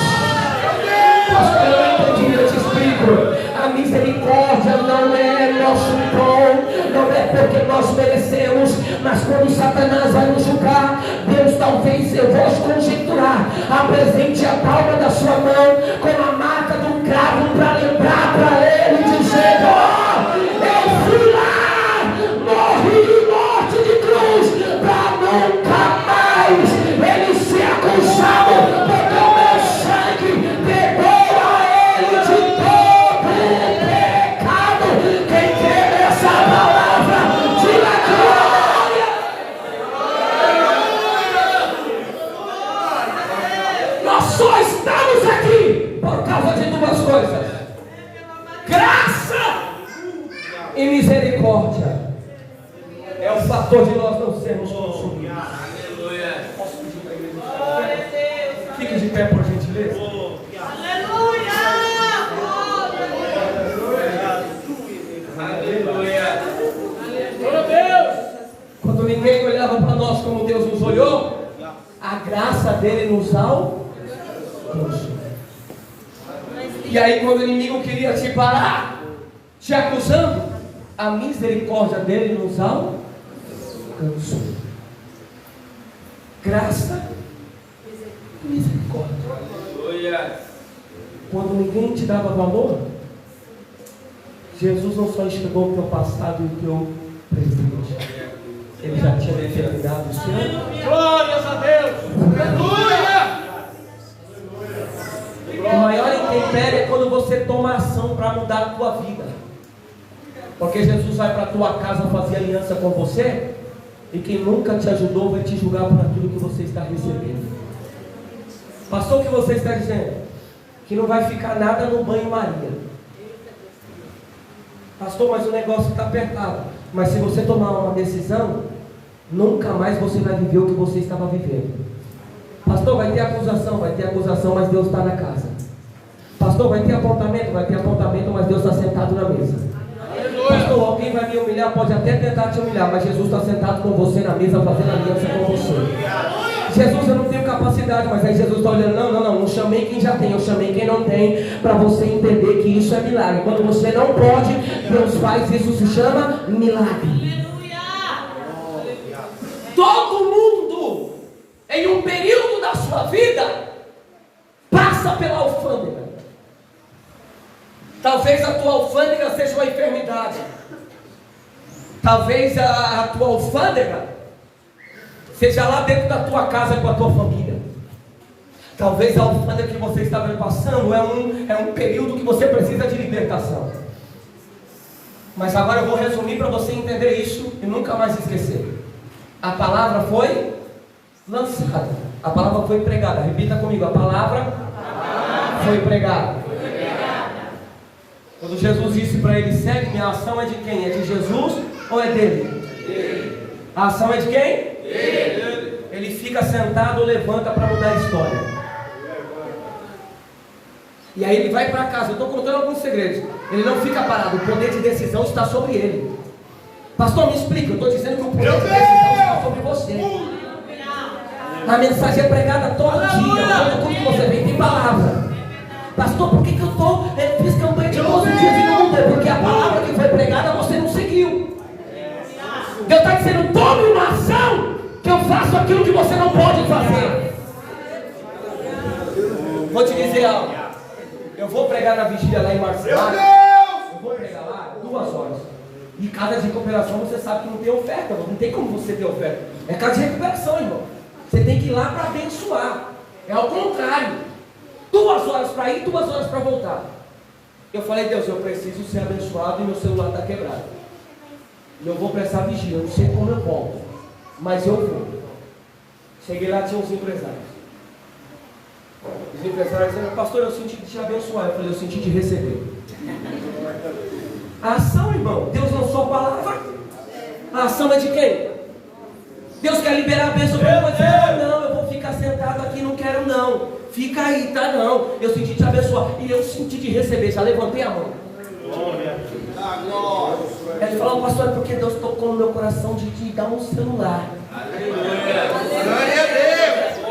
S2: Pastor, eu não entendi, eu te explico. A misericórdia não é nosso dom, não é porque nós merecemos, mas quando Satanás vai nos julgar, Deus, talvez, eu vou conjecturar, apresente a palma da sua mão com a marca do cravo para lembrar para ele, dizendo: eu fui lá, morri morte de cruz, para nunca mais ele ser acusado, porque o meu sangue perdoa ele de todo pecado. Quem quer essa palavra, diga glória. Nós só estamos aqui por causa de 2 coisas: graça e misericórdia. É o fator de nós não sermos consumidos. Posso pedir para a igreja? Fique de pé, por gentileza.
S3: Aleluia!
S2: Quando ninguém olhava para nós como Deus nos olhou, a graça dele nos alcançou. E aí, quando o inimigo queria te parar, te acusando, a misericórdia dele nos alcançou. Graça e misericórdia. Quando ninguém te dava valor, Jesus não só enxergou o teu passado e o teu presente, ele já tinha determinado o seu.
S3: Glórias a Deus! Aleluia!
S2: O maior intempério é quando você toma ação para mudar a tua vida. Porque Jesus vai para a tua casa fazer aliança com você, e quem nunca te ajudou vai te julgar por aquilo que você está recebendo. Pastor, o que você está dizendo? Que não vai ficar nada no banho-maria. Pastor, mas o negócio está apertado. Mas se você tomar uma decisão, nunca mais você vai viver o que você estava vivendo. Pastor, vai ter acusação, mas Deus está na casa. Pastor, vai ter apontamento, mas Deus está sentado na mesa. Pastor, alguém vai me humilhar, pode até tentar te humilhar, mas Jesus está sentado com você na mesa, fazendo aliança com você. Jesus, eu não tenho capacidade, mas aí Jesus está olhando: não chamei quem já tem, eu chamei quem não tem, para você entender que isso é milagre. Quando você não pode, Deus faz, isso se chama milagre. Todo mundo, em um período da sua vida, passa pela alfândega. Talvez a tua alfândega seja uma enfermidade. Talvez a tua alfândega seja lá dentro da tua casa com a tua família. Talvez a alfândega que você está passando é um período que você precisa de libertação. Mas agora eu vou resumir para você entender isso e nunca mais esquecer. A palavra foi lançada, a palavra foi pregada. Repita comigo: a palavra foi pregada. Quando Jesus disse para ele: segue-me, a ação é de quem? É de Jesus ou é dele? A ação é de quem? Dele. Ele fica sentado, levanta para mudar a história. E aí ele vai para casa. Eu estou contando alguns segredos. Ele não fica parado, o poder de decisão está sobre ele. Pastor, me explica. Eu estou dizendo que o poder de decisão está sobre você. A mensagem é pregada todo dia. Todo culto que você vem tem palavra. Pastor, por que eu fiz campanha de 12 dias e não mudei? Porque a palavra que foi pregada você não seguiu. Deus está dizendo: tome uma ação, que eu faço aquilo que você não pode fazer. Vou te dizer algo. Eu vou pregar na vigília lá em Marcelo. Eu vou pregar lá 2 horas. E casa de recuperação você sabe que não tem oferta. Não tem como você ter oferta. É casa de recuperação, irmão. Você tem que ir lá para abençoar. É ao contrário. 2 horas para ir, 2 horas para voltar. Eu falei: Deus, eu preciso ser abençoado e meu celular está quebrado. E eu vou prestar vigília. Eu não sei como eu volto, mas eu vou. Cheguei lá, tinha uns empresários. Os empresários dizendo: pastor, eu senti de te abençoar. Eu falei: eu senti de receber. A ação, irmão, Deus lançou a palavra. A ação é de quem? Deus quer liberar a bênção para você. Não, eu vou ficar sentado aqui, não quero não. Fica aí, tá não. Eu senti de te abençoar. E eu senti de receber. Já levantei a mão. Ele falou: pastor, é porque Deus tocou no meu coração de te dar um celular.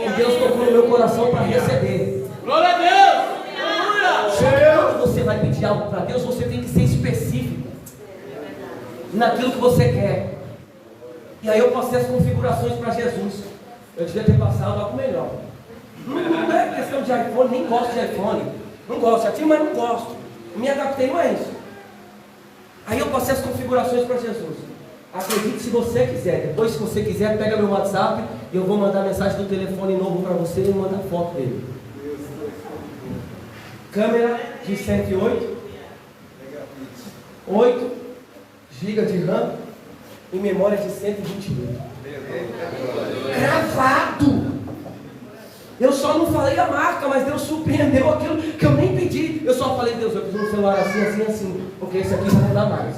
S2: E Deus tocou no meu coração para receber.
S3: Glória a Deus!
S2: Só que quando você vai pedir algo para Deus, você tem que ser específico naquilo que você quer. E aí eu passei as configurações para Jesus. Eu devia ter passado algo melhor. Não é questão de iPhone, nem gosto de iPhone. Não gosto, já tinha, mas não gosto. Me adaptei, não é isso. Aí eu passei as configurações para Jesus. Acredite se você quiser. Depois, se você quiser, pega meu WhatsApp e eu vou mandar mensagem do telefone novo para você e manda foto dele. Câmera de 108, 8 GB de RAM e memória de 128. Gravado! Eu só não falei a marca, mas Deus surpreendeu aquilo que eu nem pedi. Eu só falei: Deus, eu preciso de um celular assim, assim, assim, porque esse aqui já não dá mais.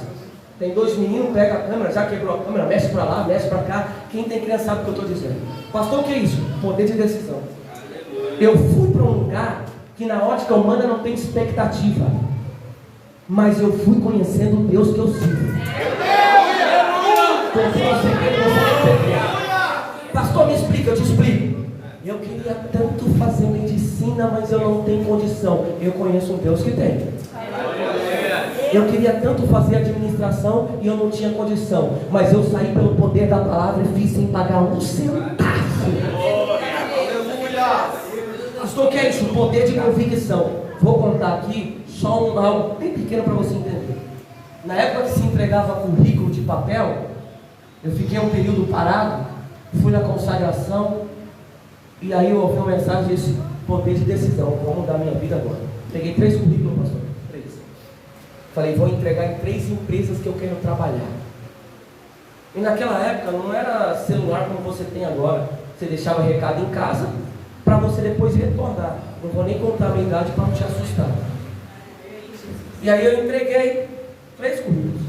S2: Tem 2 meninos, pega a câmera, já quebrou a câmera, mexe para lá, mexe para cá. Quem tem criança sabe o que eu estou dizendo. Pastor, o que é isso? Poder de decisão. Eu fui para um lugar que na ótica humana não tem expectativa, mas eu fui conhecendo o Deus que eu sirvo. Pastor, me explica, eu te explico. Eu queria tanto fazer medicina, mas eu não tenho condição. Eu conheço um Deus que tem. Eu queria tanto fazer administração e eu não tinha condição, mas eu saí pelo poder da palavra e fiz sem pagar um centavo. Pastor, o que é isso? Poder de convicção. Vou contar aqui só algo bem pequeno para você entender. Na época que se entregava currículo de papel, eu fiquei um período parado, fui na consagração, e aí eu ouvi uma mensagem desse poder de decisão: vou mudar minha vida agora. Peguei 3 currículos, pastor. 3. Falei: vou entregar em 3 empresas que eu quero trabalhar. E naquela época não era celular como você tem agora. Você deixava recado em casa para você depois retornar. Não vou nem contar a minha idade para não te assustar. E aí eu entreguei 3 currículos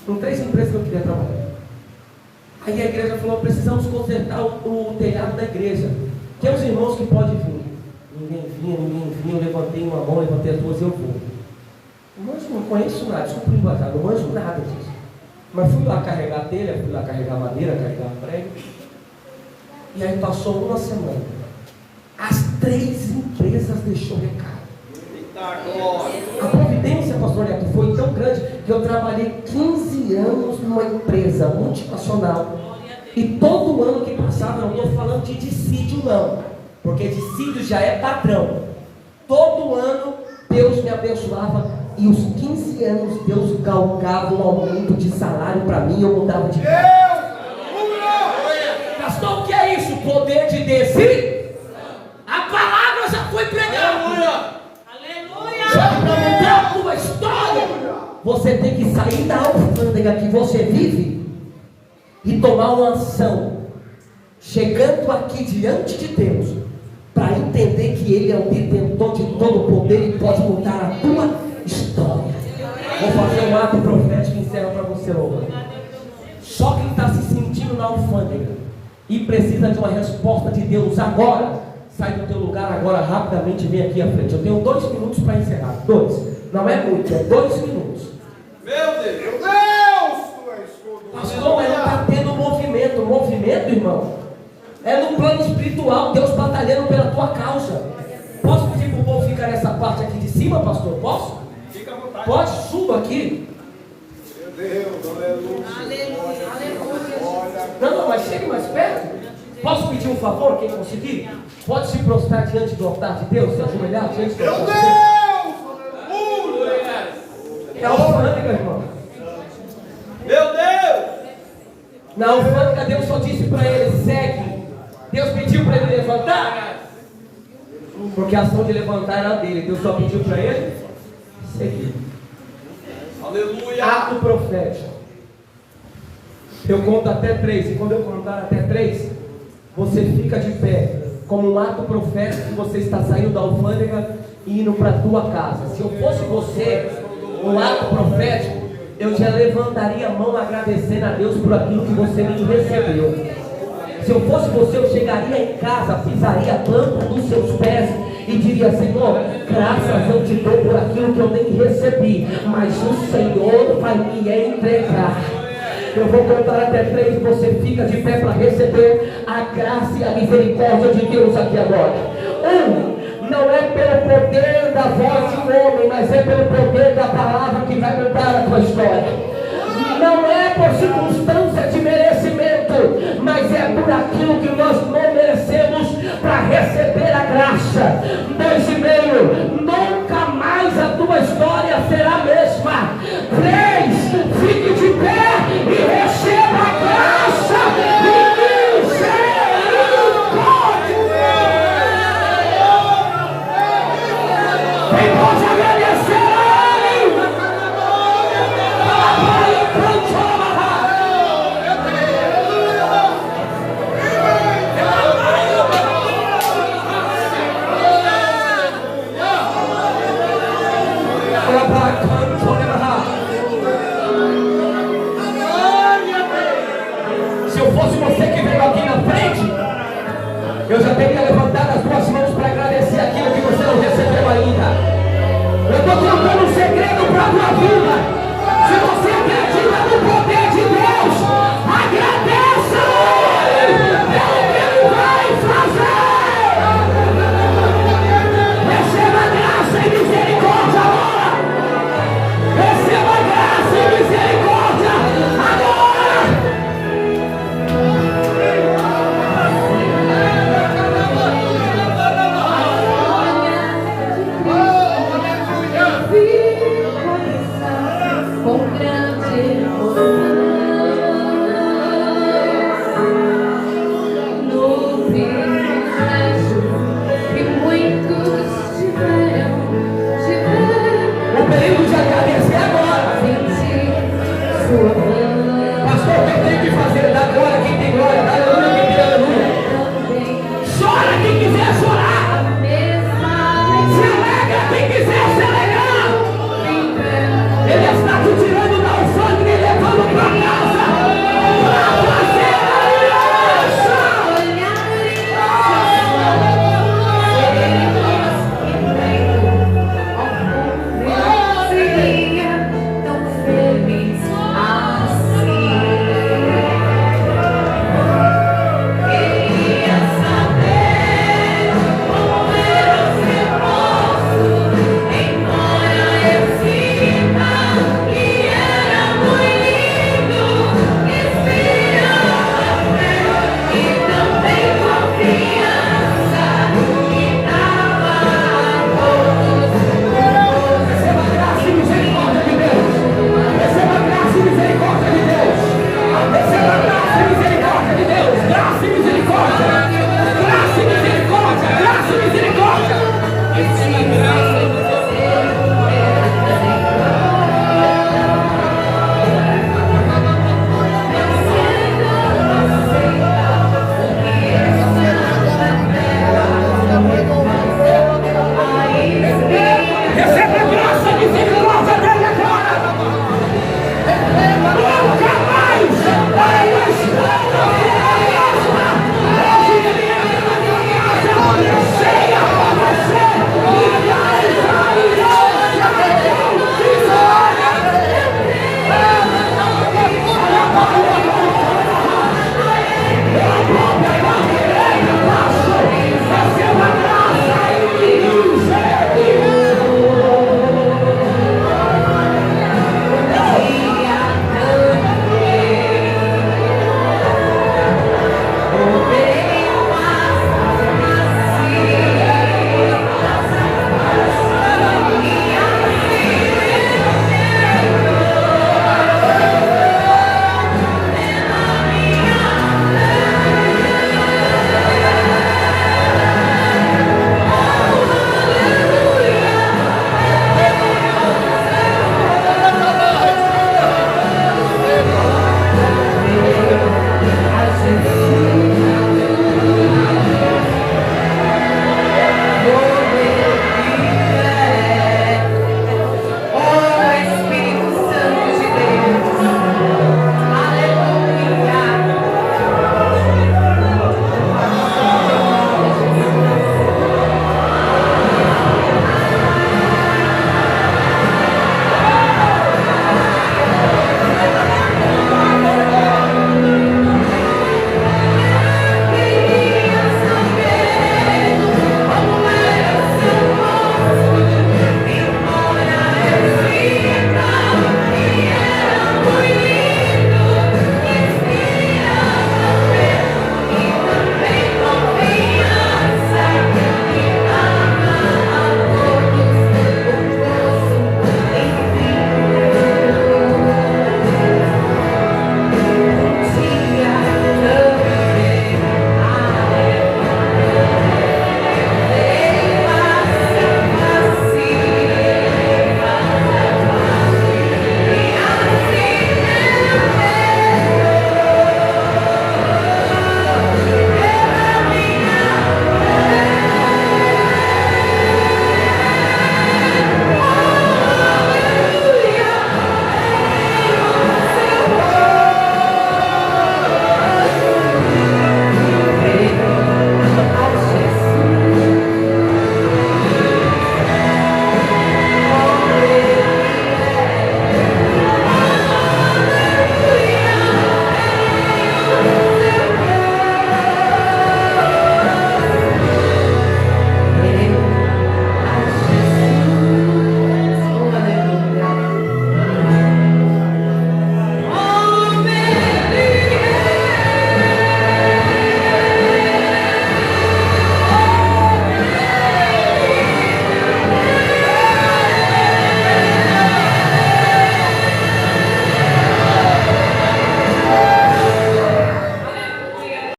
S2: em 3 empresas que eu queria trabalhar. Aí a igreja falou: precisamos consertar o telhado da igreja. Tem os irmãos que podem vir. Ninguém vinha. Eu levantei uma mão, levantei as 2 e eu vou. Mas não conheço nada, desculpa o linguajar, não manjo nada disso. Mas fui lá carregar a telha, fui lá carregar madeira, carregar prego. E aí passou uma semana. As 3 empresas deixou recado. A providência, pastor Neto, foi tão grande que eu trabalhei 15 anos numa empresa multinacional. E todo ano que passava, não estou falando de dissídio não, porque dissídio já é padrão. Todo ano Deus me abençoava e os 15 anos Deus galgava um aumento de salário para mim e eu mudava de casa. Pastor, o que é isso? Poder de decisão. A palavra já foi pregada. Só que para mudar a tua história, você tem que sair da alfândega que você vive e tomar uma ação, chegando aqui diante de Deus, para entender que Ele é o detentor de todo o poder e pode mudar a tua história. Vou fazer um ato profético e encerro para você, louvor. Só quem está se sentindo na alfândega e precisa de uma resposta de Deus agora, sai do teu lugar agora rapidamente e vem aqui à frente. Eu tenho 2 minutos para encerrar. 2, não é muito, é 2 minutos.
S3: Meu Deus!
S2: Pastor, mas não está tendo movimento. Movimento, irmão, é no plano espiritual, Deus batalhando pela tua causa. Posso pedir para o povo ficar nessa parte aqui de cima, pastor? Posso?
S3: Fica à vontade.
S2: Pode, suba aqui.
S3: Meu Deus, aleluia.
S4: Aleluia.
S2: chegue mais perto. Posso pedir um favor, quem conseguir? Pode se prostrar diante do altar de Deus, se ajoelhar diante do altar de Deus. É a alfândega, irmão.
S3: Meu Deus!
S2: Na alfândega, Deus só disse para ele: segue. Deus pediu para ele levantar, porque a ação de levantar era dele. Deus só pediu para ele seguir.
S3: Aleluia!
S2: Ato profético. Eu conto até 3, e quando eu contar até 3, você fica de pé, como um ato profético que você está saindo da alfândega e indo para a tua casa. Se eu fosse você, um ato profético, eu já levantaria a mão agradecendo a Deus por aquilo que você me recebeu. Se eu fosse você, eu chegaria em casa, pisaria a planta dos seus pés e diria: Senhor, graças eu te dou por aquilo que eu nem recebi, mas o Senhor vai me entregar. Eu vou contar até 3, você fica de pé para receber a graça e a misericórdia de Deus aqui agora. 1, não é pelo poder da voz de um homem, mas é pelo poder da palavra que vai mudar a tua história. Não é por circunstância de merecimento, mas é por aquilo que nós não merecemos para receber a graça. 2,5, nunca mais a tua história será a mesma. 3, fique de pé e receba a graça e misericórdia. Quem pode agradecer a Ele? Se eu fosse você que veio aqui na frente, eu já teria levantado as duas mãos para agradecer aquilo que você não recebeu ainda. Eu estou contando um segredo para a tua vida. Se você acredita no poder de Deus, agradeça Ele pelo que Ele vai fazer. Receba graça e misericórdia agora. Receba graça e misericórdia agora.
S4: Com grande emoção, no privilégio que muitos tiveram
S2: O período de agradecer agora.
S4: sentir sua mão.
S2: Pastor, o que eu tenho que fazer?